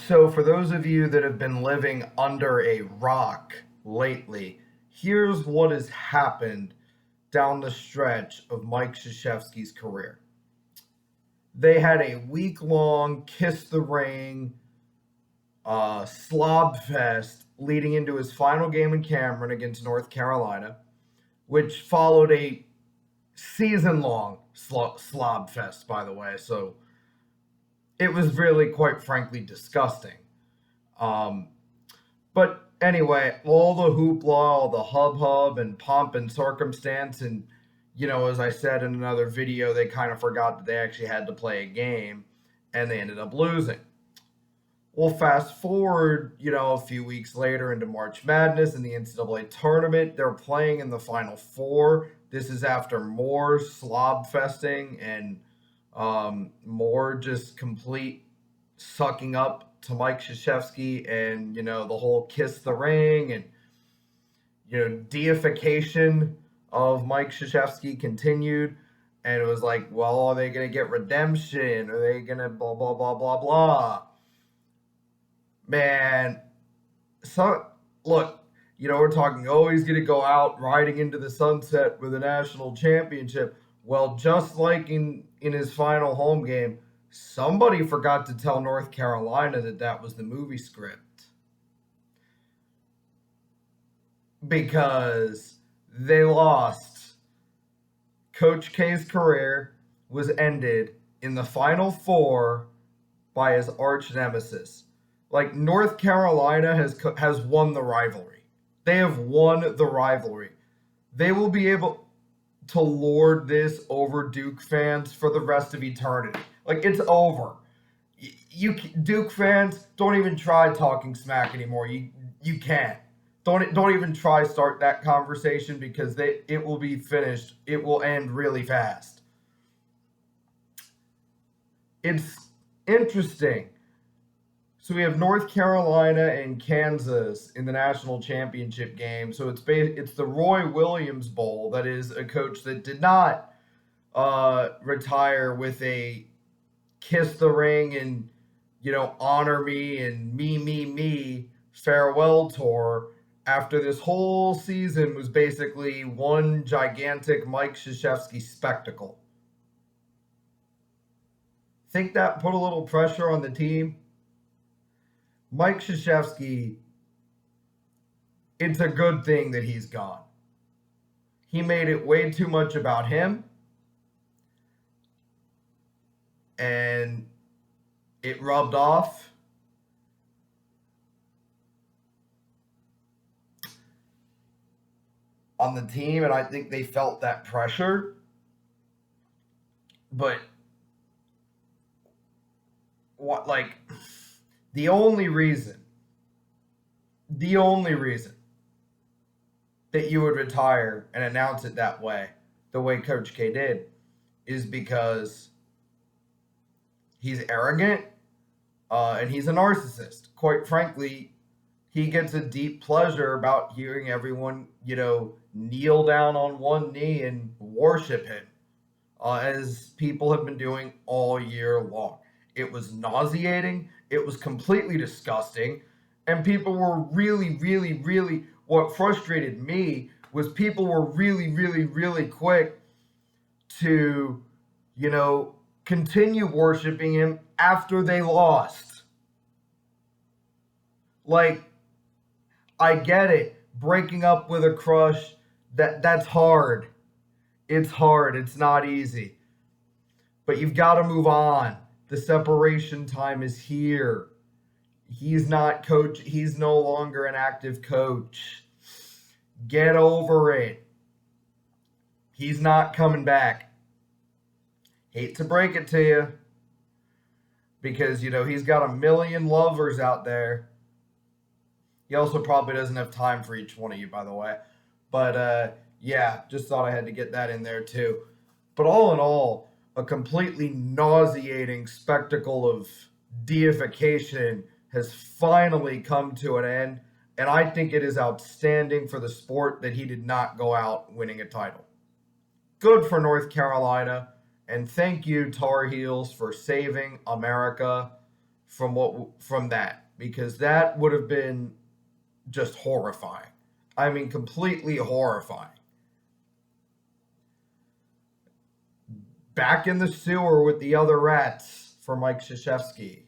So, for those of you that have been living under a rock lately, here's what has happened down the stretch of Mike Krzyzewski's career. They had a week long kiss the ring slob fest leading into his final game in Cameron against North Carolina, which followed a season long slob fest, by the way. So it was really, quite frankly, disgusting. Um, but anyway, all the hoopla, all the hub and pomp and circumstance, and as I said in another video, they kind of forgot that they actually had to play a game, and they ended up losing. Well, fast forward, a few weeks later into March Madness and the NCAA tournament. They're playing in the Final Four. This is after more slob festing and more just complete sucking up to Mike Krzyzewski and, the whole kiss the ring and, deification of Mike Krzyzewski continued. And it was like, well, are they going to get redemption? Are they going to blah, blah, blah, blah, blah? Man, so look, we're talking, oh, he's going to go out riding into the sunset with a national championship. Well, just like in his final home game, somebody forgot to tell North Carolina that was the movie script. Because they lost. Coach K's career was ended in the Final Four by his arch nemesis. Like, North Carolina has won the rivalry. They have won the rivalry. They will be able to lord this over Duke fans for the rest of eternity. Like, it's over. You Duke fans, don't even try talking smack anymore. You can't. Don't even try start that conversation because it will be finished. It will end really fast. It's interesting. So we have North Carolina and Kansas in the national championship game. So it's the Roy Williams Bowl. That is a coach that did not retire with a kiss the ring and honor me and me farewell tour. After this whole season was basically one gigantic Mike Krzyzewski spectacle. Think that put a little pressure on the team? Mike Krzyzewski, it's a good thing that he's gone. He made it way too much about him. And it rubbed off. On the team, and I think they felt that pressure. But the only reason that you would retire and announce it that way, the way Coach K did, is because he's arrogant and he's a narcissist. Quite frankly, he gets a deep pleasure about hearing everyone, kneel down on one knee and worship him, as people have been doing all year long. It was nauseating. It was completely disgusting. And people were really, what frustrated me was people were really quick to, continue worshiping him after they lost. Like, I get it. Breaking up with a crush, that's hard. It's hard. It's not easy. But you've got to move on. The separation time is here. He's not coach. He's no longer an active coach. Get over it. He's not coming back. Hate to break it to you. Because, he's got a million lovers out there. He also probably doesn't have time for each one of you, by the way. But, yeah, just thought I had to get that in there, too. But all in all, a completely nauseating spectacle of deification has finally come to an end. And I think it is outstanding for the sport that he did not go out winning a title. Good for North Carolina. And thank you, Tar Heels, for saving America from that, because that would have been just horrifying. I mean, completely horrifying. Back in the sewer with the other rats for Mike Krzyzewski.